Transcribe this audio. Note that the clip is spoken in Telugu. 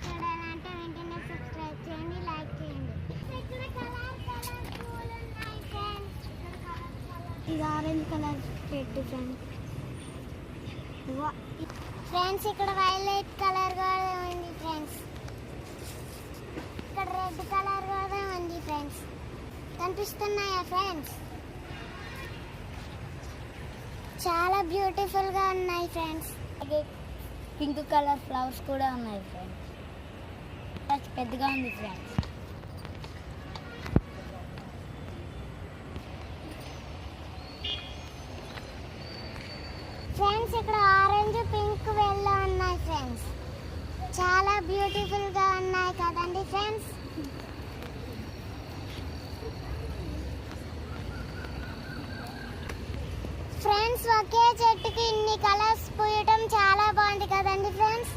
చూడాలంటే వెంటనే సబ్స్క్రైబ్ చేయండి, లైక్ చేయండి. ఇక్కడ కలర్ కలర్ పూలు ఉన్నాయి ఫ్రెండ్స్. ఇది ఆరెంజ్ కలర్ చెట్టు ఫ్రెండ్స్. ఫ్రెండ్స్ ఇక్కడ వైలెట్ కలర్ కూడా ఉంది ఫ్రెండ్స్. ఇక్కడ రెడ్ కలర్ కూడా ఉంది ఫ్రెండ్స్. కనిపిస్తున్నాయా ఫ్రెండ్స్? చాలా బ్యూటిఫుల్ గా ఉన్నాయి ఫ్రెండ్స్. పింక్ కలర్ ఫ్లవర్స్ కూడా ఉన్నాయి ఫ్రెండ్స్. పెద్దగా ఉంది ఫ్రెండ్స్. ఫ్రెండ్స్ ఇక్కడ ఆరెంజ్ పింక్ వెల్లో ఉన్నాయి ఫ్రెండ్స్. చాలా బ్యూటిఫుల్ గా ఉన్నాయి కదండి ఫ్రెండ్స్. ఫ్రెండ్స్ ఒకే చెట్టుకి ఇన్ని కలర్స్ పూయటం చాలా బాగుంది కదండి ఫ్రెండ్స్.